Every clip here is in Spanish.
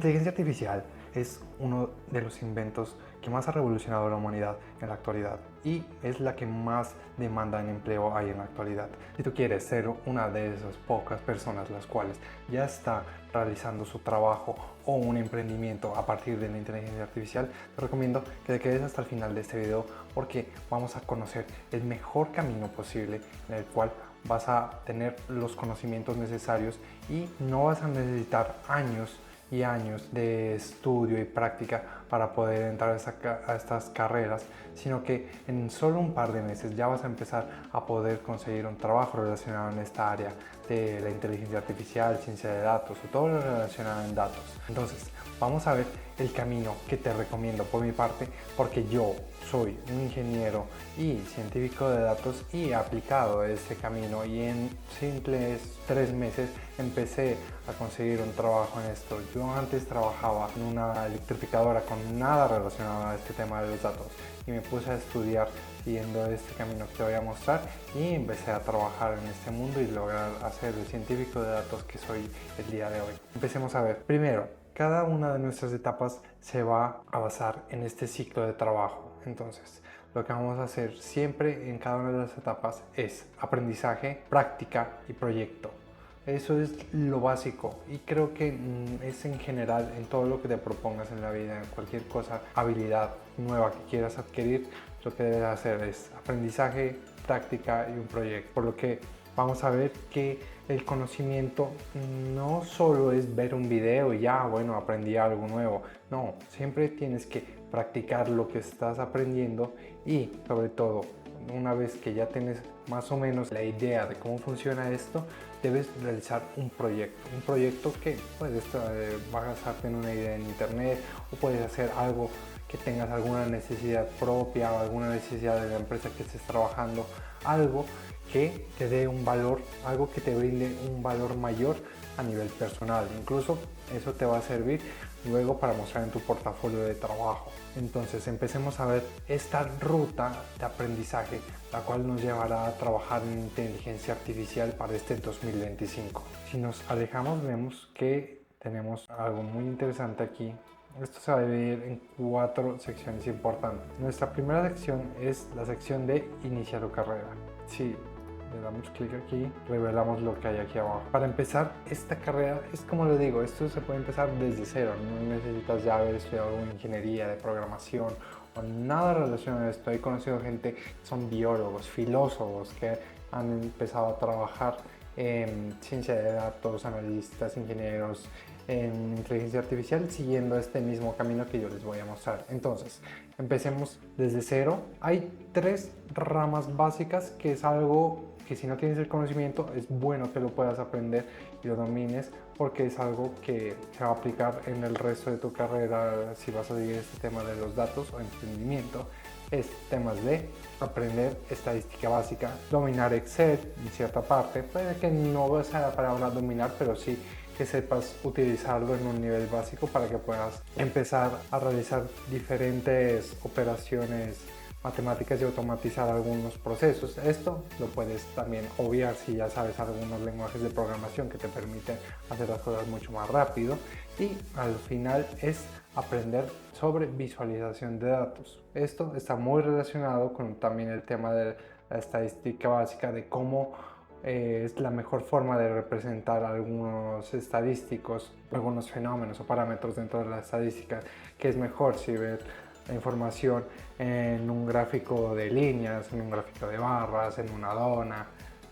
inteligencia artificial es uno de los inventos que más ha revolucionado la humanidad en la actualidad y es la que más demanda en empleo hay en la actualidad. Si tú quieres ser una de esas pocas personas las cuales ya está realizando su trabajo o un emprendimiento a partir de la inteligencia artificial, te recomiendo que te quedes hasta el final de este video porque vamos a conocer el mejor camino posible en el cual vas a tener los conocimientos necesarios y no vas a necesitar años y años de estudio y práctica para poder entrar a estas carreras, sino que en solo un par de meses ya vas a empezar a poder conseguir un trabajo relacionado en esta área de la inteligencia artificial, ciencia de datos o todo lo relacionado en datos. Entonces, vamos a ver el camino que te recomiendo por mi parte, porque yo soy un ingeniero y científico de datos y he aplicado ese camino y en simples 3 meses empecé a conseguir un trabajo en esto. Yo antes trabajaba en una electrificadora con nada relacionado a este tema de los datos y me puse a estudiar siguiendo este camino que te voy a mostrar y empecé a trabajar en este mundo y lograr hacer el científico de datos que soy el día de hoy. Empecemos a ver. Primero, cada una de nuestras etapas se va a basar en este ciclo de trabajo. Entonces, lo que vamos a hacer siempre en cada una de las etapas es aprendizaje, práctica y proyecto. Eso es lo básico y creo que es en general en todo lo que te propongas en la vida, en cualquier cosa, habilidad nueva que quieras adquirir, lo que debes hacer es aprendizaje, práctica y un proyecto. Por lo que vamos a ver que el conocimiento no solo es ver un video y ya, bueno, aprendí algo nuevo. No, siempre tienes que practicar lo que estás aprendiendo y sobre todo, una vez que ya tienes más o menos la idea de cómo funciona esto, debes realizar un proyecto que puedes basarte en una idea en internet o puedes hacer algo que tengas alguna necesidad propia o alguna necesidad de la empresa que estés trabajando, algo que te dé un valor, algo que te brinde un valor mayor a nivel personal. Incluso eso te va a servir luego para mostrar en tu portafolio de trabajo. Entonces empecemos a ver esta ruta de aprendizaje, la cual nos llevará a trabajar en inteligencia artificial para este 2025. Si nos alejamos vemos que tenemos algo muy interesante aquí. Esto se va a dividir en 4 secciones importantes. Nuestra primera sección es la sección de inicia tu carrera. Sí, le damos clic aquí, revelamos lo que hay aquí abajo. Para empezar esta carrera, es como le digo, esto se puede empezar desde cero, no necesitas ya haber estudiado alguna ingeniería de programación o nada relacionado a esto. He conocido gente que son biólogos, filósofos que han empezado a trabajar en ciencia de datos, analistas, ingenieros, en inteligencia artificial, siguiendo este mismo camino que yo les voy a mostrar. Entonces, empecemos desde cero. Hay 3 ramas básicas que es algo que si no tienes el conocimiento es bueno que lo puedas aprender y lo domines porque es algo que se va a aplicar en el resto de tu carrera si vas a seguir este tema de los datos o emprendimiento. Es temas de aprender estadística básica, dominar Excel en cierta parte, puede que no sea la palabra dominar, pero sí que sepas utilizarlo en un nivel básico para que puedas empezar a realizar diferentes operaciones matemáticas y automatizar algunos procesos. Esto lo puedes también obviar si ya sabes algunos lenguajes de programación que te permiten hacer las cosas mucho más rápido. Y al final es aprender sobre visualización de datos. Esto está muy relacionado con también el tema de la estadística básica, de cómo es la mejor forma de representar algunos estadísticos, algunos fenómenos o parámetros dentro de la estadística, que es mejor si ver la información en un gráfico de líneas, en un gráfico de barras, en una dona,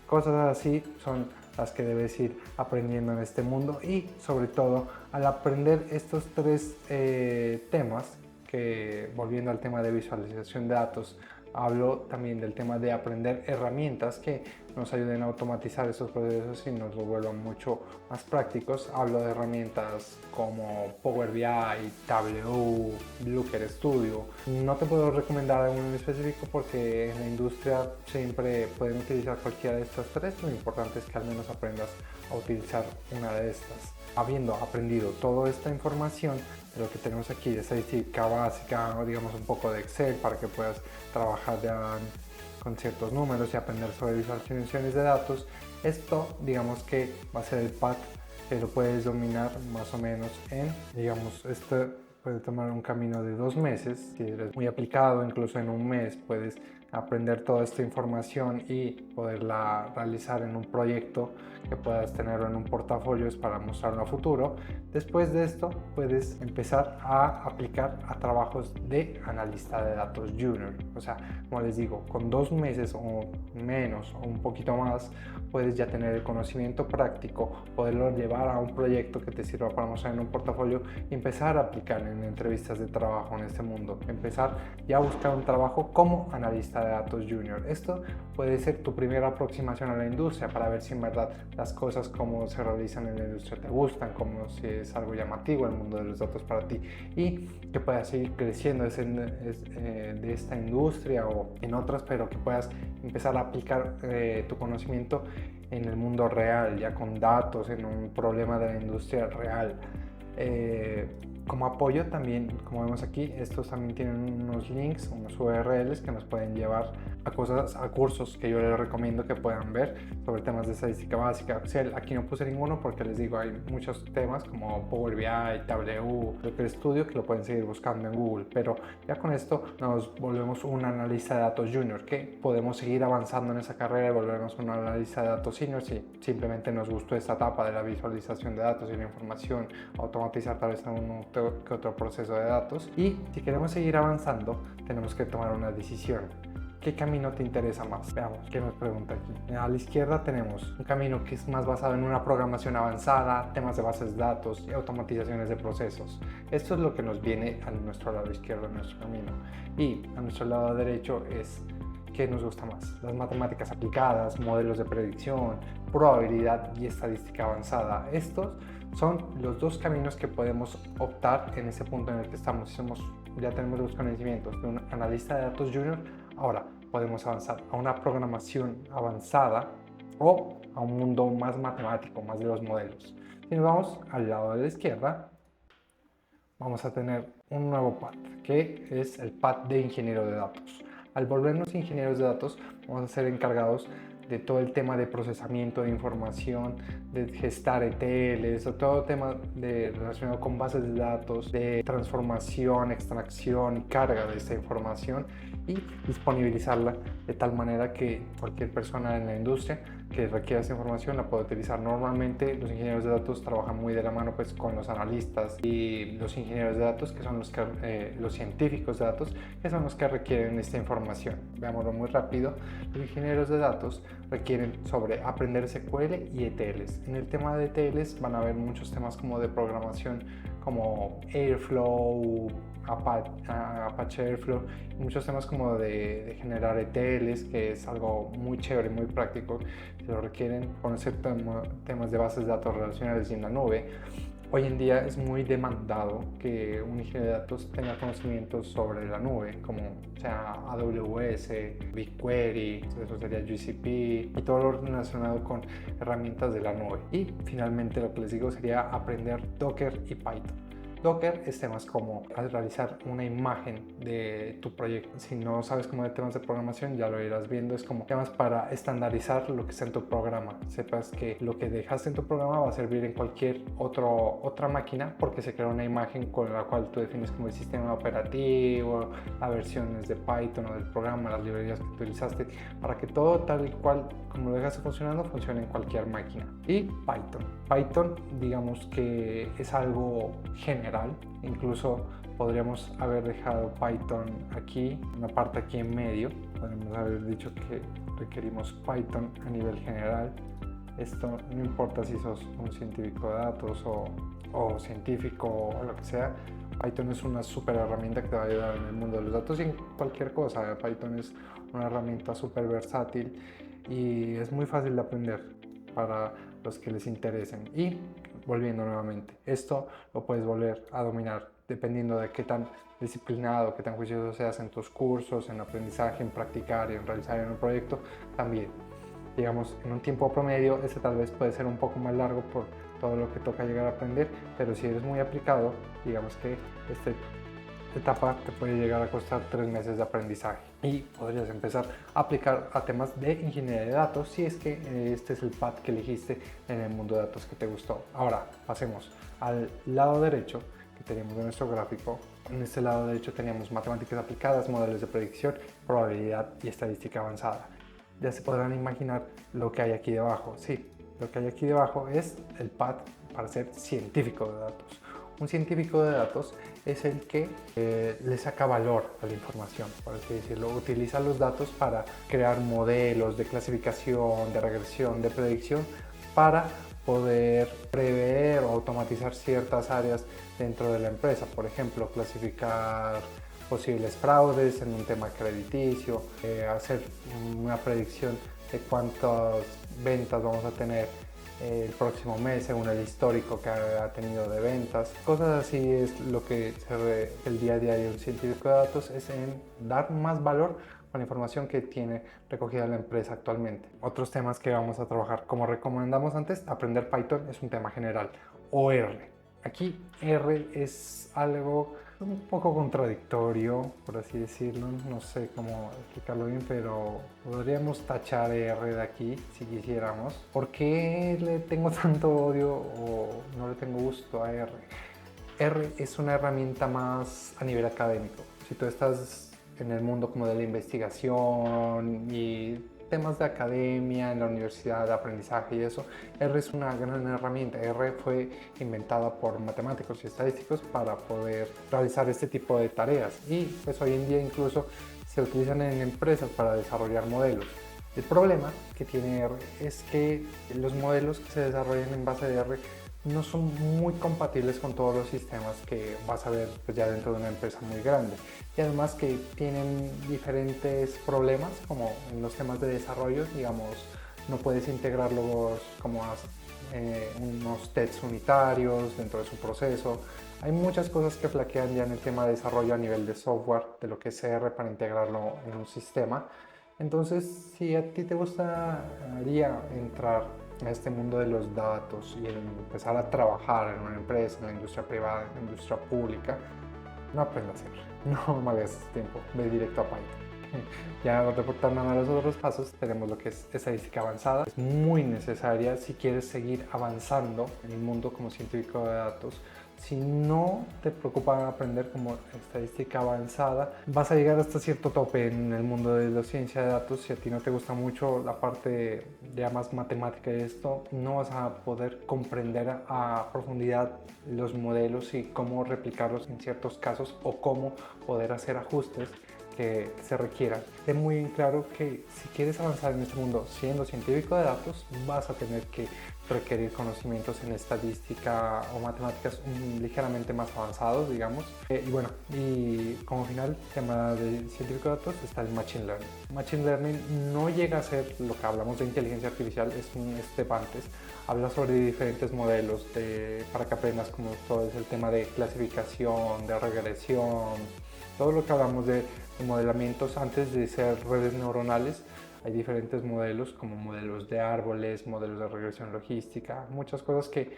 cosas así son las que debes ir aprendiendo en este mundo. Y sobre todo al aprender estos 3 temas, que volviendo al tema de visualización de datos, hablo también del tema de aprender herramientas que nos ayuden a automatizar esos procesos y nos lo vuelvan mucho más prácticos. Hablo de herramientas como Power BI, Tableau, Looker Studio. No te puedo recomendar alguno en específico porque en la industria siempre pueden utilizar cualquiera de estas 3. Lo importante es que al menos aprendas a utilizar una de estas. Habiendo aprendido toda esta información de lo que tenemos aquí de estadística básica, o digamos un poco de Excel para que puedas trabajar ya con ciertos números y aprender sobre visualizaciones de datos, esto digamos que va a ser el path lo puedes dominar más o menos en, digamos, esto puede tomar un camino de 2 meses. Si eres muy aplicado, incluso en un mes puedes aprender toda esta información y poderla realizar en un proyecto que puedas tenerlo en un portafolio para mostrarlo a futuro. Después de esto puedes empezar a aplicar a trabajos de analista de datos junior. O sea, como les digo, con 2 meses o menos o un poquito más puedes ya tener el conocimiento práctico, poderlo llevar a un proyecto que te sirva para mostrar en un portafolio y empezar a aplicar en entrevistas de trabajo en este mundo. Empezar ya a buscar un trabajo como analista de datos junior. Esto puede ser tu primera aproximación a la industria para ver si en verdad las cosas como se realizan en la industria te gustan, como si es algo llamativo el mundo de los datos para ti y que puedas seguir creciendo de esta industria o en otras, pero que puedas empezar a aplicar tu conocimiento en el mundo real, ya con datos, en un problema de la industria real. Como apoyo también, como vemos aquí, estos también tienen unos links, unos URLs que nos pueden llevar a cursos que yo les recomiendo que puedan ver sobre temas de estadística básica, Excel. Aquí no puse ninguno porque les digo, hay muchos temas como Power BI, Tableau, Looker Studio que lo pueden seguir buscando en Google, pero ya con esto nos volvemos un analista de datos junior, que podemos seguir avanzando en esa carrera y volvernos un analista de datos senior si simplemente nos gustó esta etapa de la visualización de datos y la información, automatizar tal vez que otro proceso de datos. Y si queremos seguir avanzando, tenemos que tomar una decisión. ¿Qué camino te interesa más? Veamos qué nos pregunta aquí. A la izquierda tenemos un camino que es más basado en una programación avanzada, temas de bases de datos y automatizaciones de procesos. Esto es lo que nos viene a nuestro lado izquierdo de nuestro camino. Y a nuestro lado derecho es ¿qué nos gusta más? Las matemáticas aplicadas, modelos de predicción, probabilidad y estadística avanzada. Estos son los dos caminos que podemos optar en ese punto en el que estamos. Ya tenemos los conocimientos de un analista de datos junior, ahora podemos avanzar a una programación avanzada o a un mundo más matemático, más de los modelos. Si nos vamos al lado de la izquierda, vamos a tener un nuevo path, que es el path de ingeniero de datos. Al volvernos ingenieros de datos, vamos a ser encargados de todo el tema de procesamiento de información, de gestar ETLs, o todo tema relacionado con bases de datos, de transformación, extracción y carga de esta información y disponibilizarla de tal manera que cualquier persona en la industria que requiera esa información la puede utilizar. Normalmente los ingenieros de datos trabajan muy de la mano pues con los analistas y los ingenieros de datos, que son los científicos de datos, que son los que requieren esta información. Veámoslo muy rápido. Los ingenieros de datos requieren sobre aprender SQL y ETLs. En el tema de ETLs van a haber muchos temas como de programación como Airflow, Apache Airflow, y muchos temas como de generar ETLs, que es algo muy chévere y muy práctico. Se lo requieren conocer temas de bases de datos relacionales y en la nube. Hoy en día es muy demandado que un ingeniero de datos tenga conocimientos sobre la nube, como sea AWS, BigQuery, eso sería GCP y todo lo relacionado con herramientas de la nube. Y finalmente lo que les digo sería aprender Docker y Python. Docker es temas como realizar una imagen de tu proyecto. Si no sabes cómo de temas de programación, ya lo irás viendo. Es como temas para estandarizar lo que está en tu programa. Sepas que lo que dejaste en tu programa va a servir en cualquier otra máquina porque se crea una imagen con la cual tú defines como el sistema operativo, las versiones de Python o del programa, las librerías que utilizaste, para que todo tal y cual como lo dejaste funcionando, funcione en cualquier máquina. Y Python, digamos que es algo general. Incluso podríamos haber dejado Python aquí, una parte aquí en medio. Podríamos haber dicho que requerimos Python a nivel general. Esto no importa si sos un científico de datos o científico o lo que sea. Python es una súper herramienta que te va a ayudar en el mundo de los datos y en cualquier cosa. Python es una herramienta súper versátil y es muy fácil de aprender para los que les interesen. Y volviendo nuevamente, esto lo puedes volver a dominar dependiendo de qué tan disciplinado, qué tan juicioso seas en tus cursos, en aprendizaje, en practicar y en realizar en un proyecto también. Digamos, en un tiempo promedio, este tal vez puede ser un poco más largo por todo lo que toca llegar a aprender, pero si eres muy aplicado, digamos que este etapa te puede llegar a costar 3 meses de aprendizaje y podrías empezar a aplicar a temas de ingeniería de datos si es que este es el path que elegiste en el mundo de datos que te gustó. Ahora pasemos al lado derecho que tenemos de nuestro gráfico. En este lado derecho teníamos matemáticas aplicadas, modelos de predicción, probabilidad y estadística avanzada. Ya se podrán imaginar lo que hay aquí debajo. Sí, lo que hay aquí debajo es el path para ser científico de datos. Un científico de datos es el que le saca valor a la información, por así decirlo. Utiliza los datos para crear modelos de clasificación, de regresión, de predicción, para poder prever o automatizar ciertas áreas dentro de la empresa. Por ejemplo, clasificar posibles fraudes en un tema crediticio, hacer una predicción de cuántas ventas vamos a tener el próximo mes según el histórico que ha tenido de ventas. Cosas así es lo que se ve el día a día de un científico de datos, es en dar más valor con la información que tiene recogida la empresa actualmente. Otros temas que vamos a trabajar, como recomendamos antes, aprender Python es un tema general, o R. Aquí R es algo un poco contradictorio, por así decirlo, no sé cómo explicarlo bien, pero podríamos tachar R de aquí si quisiéramos. ¿Por qué le tengo tanto odio o no le tengo gusto a R? R es una herramienta más a nivel académico. Si tú estás en el mundo como de la investigación y temas de academia, en la universidad, de aprendizaje y eso, R es una gran herramienta. R fue inventada por matemáticos y estadísticos para poder realizar este tipo de tareas y pues hoy en día incluso se utilizan en empresas para desarrollar modelos. El problema que tiene R es que los modelos que se desarrollan en base de R no son muy compatibles con todos los sistemas que vas a ver pues, ya dentro de una empresa muy grande, y además que tienen diferentes problemas como en los temas de desarrollo, digamos, no puedes integrarlos como unos tests unitarios dentro de su proceso. Hay muchas cosas que flaquean ya en el tema de desarrollo a nivel de software, de lo que es R para integrarlo en un sistema. Entonces, si a ti te gustaría entrar en este mundo de los datos y empezar a trabajar en una empresa, en la industria privada, en la industria pública, no aprendas R, no me hagas tiempo, ve directo a Python. Ya reportando a los otros pasos, tenemos lo que es estadística avanzada. Es muy necesaria si quieres seguir avanzando en el mundo como científico de datos. Si no te preocupa aprender como estadística avanzada, vas a llegar hasta cierto tope en el mundo de la ciencia de datos. Si a ti no te gusta mucho la parte ya más matemática de esto, no vas a poder comprender a profundidad los modelos y cómo replicarlos en ciertos casos o cómo poder hacer ajustes que se requieran. Ten muy bien claro que si quieres avanzar en este mundo siendo científico de datos, vas a tener que requerir conocimientos en estadística o matemáticas ligeramente más avanzados, digamos. Y bueno, y como final, tema de científico de datos está el Machine Learning. Machine Learning no llega a ser lo que hablamos de inteligencia artificial, es un step antes. Habla sobre diferentes modelos para que aprendas como todo es el tema de clasificación, de regresión, todo lo que hablamos de modelamientos antes de ser redes neuronales. Hay diferentes modelos como modelos de árboles, modelos de regresión logística, muchas cosas que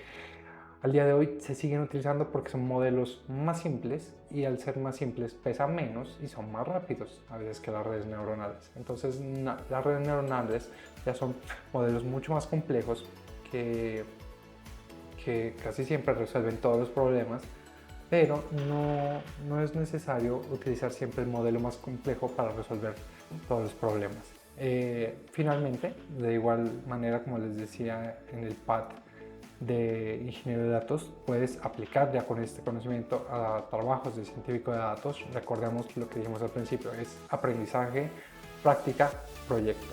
al día de hoy se siguen utilizando porque son modelos más simples y al ser más simples pesan menos y son más rápidos a veces que las redes neuronales. Entonces las redes neuronales ya son modelos mucho más complejos que casi siempre resuelven todos los problemas, pero no es necesario utilizar siempre el modelo más complejo para resolver todos los problemas. Finalmente, de igual manera como les decía en el path de ingeniero de datos, puedes aplicar ya con este conocimiento a trabajos de científico de datos. Recordemos lo que dijimos al principio, es aprendizaje, práctica, proyecto.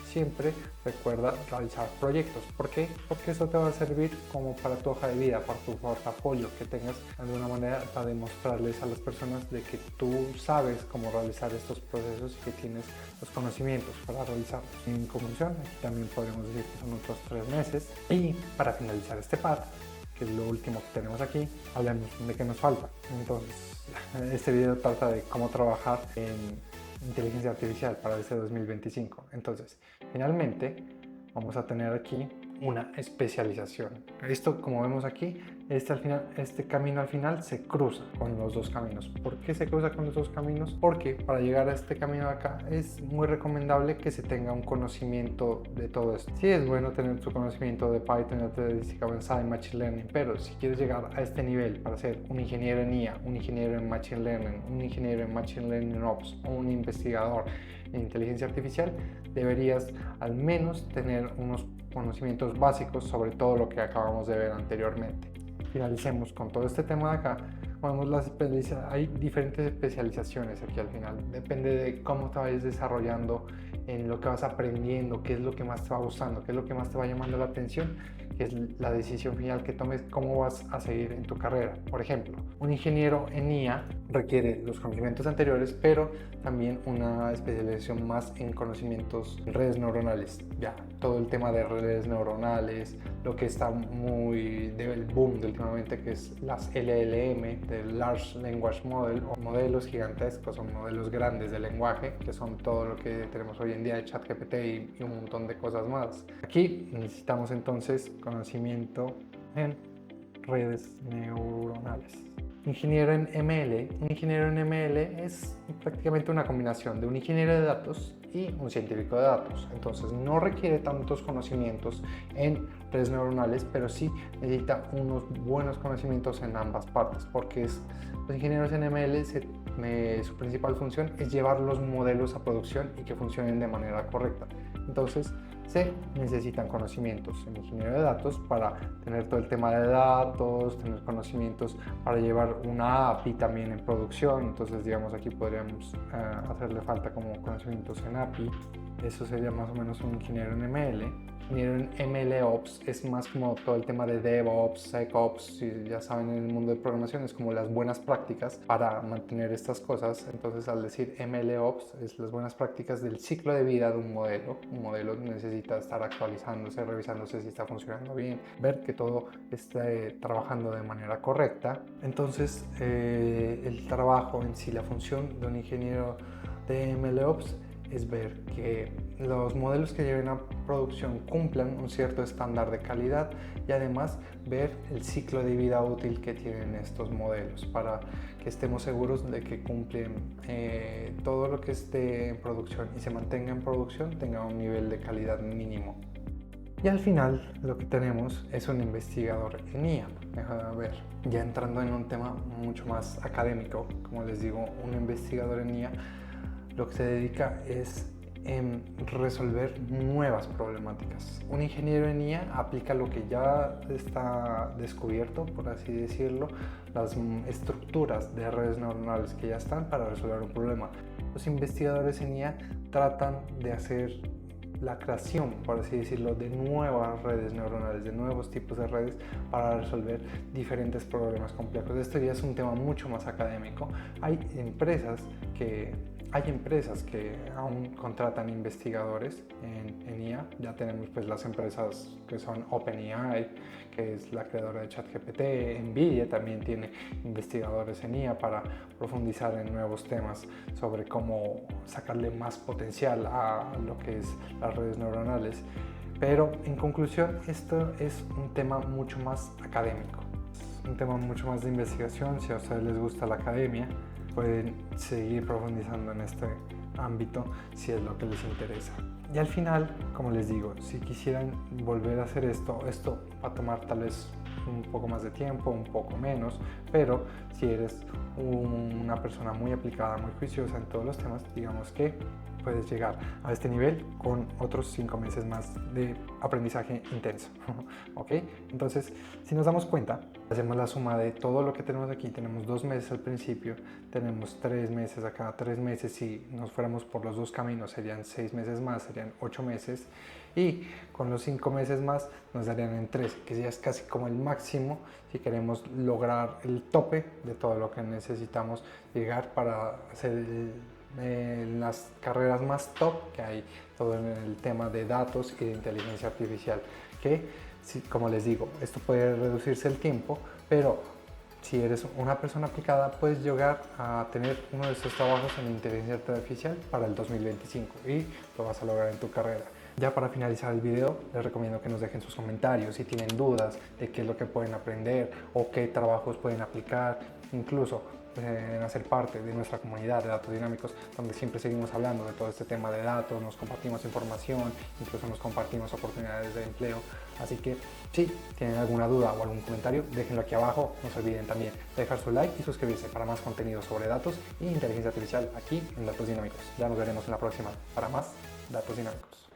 Siempre recuerda realizar proyectos. ¿Por qué? Porque eso te va a servir como para tu hoja de vida, para tu portafolio, que tengas de alguna manera para demostrarles a las personas de que tú sabes cómo realizar estos procesos y que tienes los conocimientos para realizarlos. En conclusión, aquí también podemos decir que son otros 3 meses. Y para finalizar este path, que es lo último que tenemos aquí, hablemos de qué nos falta. Entonces, este video trata de cómo trabajar en inteligencia artificial para este 2025. Entonces, finalmente vamos a tener aquí una especialización. Esto, como vemos aquí, este camino al final se cruza con los dos caminos. ¿Por qué se cruza con los dos caminos? Porque para llegar a este camino de acá es muy recomendable que se tenga un conocimiento de todo esto. Sí es bueno tener su conocimiento de Python, de estadística avanzada y Machine Learning, pero si quieres llegar a este nivel para ser un ingeniero en IA, un ingeniero en Machine Learning, un ingeniero en Machine Learning Ops o un investigador en inteligencia artificial, deberías al menos tener unos conocimientos básicos sobre todo lo que acabamos de ver anteriormente. Finalicemos con todo este tema de acá. Hay diferentes especializaciones aquí al final, depende de cómo te vayas desarrollando, en lo que vas aprendiendo, qué es lo que más te va gustando, qué es lo que más te va llamando la atención, que es la decisión final que tomes, cómo vas a seguir en tu carrera. Por ejemplo, un ingeniero en IA requiere los conocimientos anteriores, pero también una especialización más en conocimientos en redes neuronales. Ya, todo el tema de redes neuronales, lo que está muy del boom de últimamente, que es las LLM, de Large Language Model, o modelos gigantescos o modelos grandes de lenguaje, que son todo lo que tenemos hoy en día de ChatGPT y un montón de cosas más. Aquí necesitamos entonces conocimiento en redes neuronales. Ingeniero en ML. Un ingeniero en ML es prácticamente una combinación de un ingeniero de datos y un científico de datos. Entonces no requiere tantos conocimientos en redes neuronales, pero sí necesita unos buenos conocimientos en ambas partes, porque los ingenieros en ML su principal función es llevar los modelos a producción y que funcionen de manera correcta. Entonces se necesitan conocimientos en ingeniería de datos para tener todo el tema de datos, tener conocimientos para llevar una API también en producción. Entonces, digamos, aquí podríamos hacerle falta como conocimientos en API. Eso sería más o menos un ingeniero en ML. Ingeniero en MLOps es más como todo el tema de DevOps, SecOps, si ya saben, en el mundo de programación es como las buenas prácticas para mantener estas cosas. Entonces, al decir MLOps, es las buenas prácticas del ciclo de vida de un modelo. Un modelo necesita estar actualizándose, revisándose si está funcionando bien, ver que todo esté trabajando de manera correcta. Entonces, el trabajo en sí, la función de un ingeniero de MLOps es ver que los modelos que lleven a producción cumplan un cierto estándar de calidad y además ver el ciclo de vida útil que tienen estos modelos para que estemos seguros de que cumplen todo lo que esté en producción y se mantenga en producción, tenga un nivel de calidad mínimo. Y al final lo que tenemos es un investigador en IA. Déjame ver, ya entrando en un tema mucho más académico, como les digo, un investigador en IA lo que se dedica es en resolver nuevas problemáticas. Un ingeniero en IA aplica lo que ya está descubierto, por así decirlo, las estructuras de redes neuronales que ya están para resolver un problema. Los investigadores en IA tratan de hacer la creación, por así decirlo, de nuevas redes neuronales, de nuevos tipos de redes para resolver diferentes problemas complejos. Esto ya es un tema mucho más académico. Hay empresas que aún contratan investigadores en IA. Ya tenemos pues las empresas que son OpenAI, que es la creadora de ChatGPT. NVIDIA también tiene investigadores en IA para profundizar en nuevos temas sobre cómo sacarle más potencial a lo que es las redes neuronales. Pero en conclusión, esto es un tema mucho más académico, un tema mucho más de investigación. Si a ustedes les gusta la academia, pueden seguir profundizando en este ámbito si es lo que les interesa. Y al final, como les digo, si quisieran volver a hacer esto va a tomar tal vez un poco más de tiempo, un poco menos, pero si eres una persona muy aplicada, muy juiciosa en todos los temas, digamos que puedes llegar a este nivel con otros 5 meses más de aprendizaje intenso. ¿Ok? Entonces, si nos damos cuenta, hacemos la suma de todo lo que tenemos aquí. Tenemos 2 meses al principio, tenemos 3 meses acá, 3 meses. Si nos fuéramos por los dos caminos, serían 6 meses más, serían 8 meses. Y con los 5 meses más nos darían en 13, que ya es casi como el máximo si queremos lograr el tope de todo lo que necesitamos llegar para hacer en las carreras más top que hay, todo en el tema de datos y de inteligencia artificial, que como les digo, esto puede reducirse el tiempo, pero si eres una persona aplicada puedes llegar a tener uno de estos trabajos en inteligencia artificial para el 2025 y lo vas a lograr en tu carrera. Ya para finalizar el video, les recomiendo que nos dejen sus comentarios si tienen dudas de qué es lo que pueden aprender o qué trabajos pueden aplicar, incluso en hacer parte de nuestra comunidad de datos dinámicos, donde siempre seguimos hablando de todo este tema de datos, nos compartimos información, incluso nos compartimos oportunidades de empleo. Así que si tienen alguna duda o algún comentario, déjenlo aquí abajo. No se olviden también de dejar su like y suscribirse para más contenido sobre datos e inteligencia artificial aquí en Datos Dinámicos. Ya nos veremos en la próxima para más Datos Dinámicos.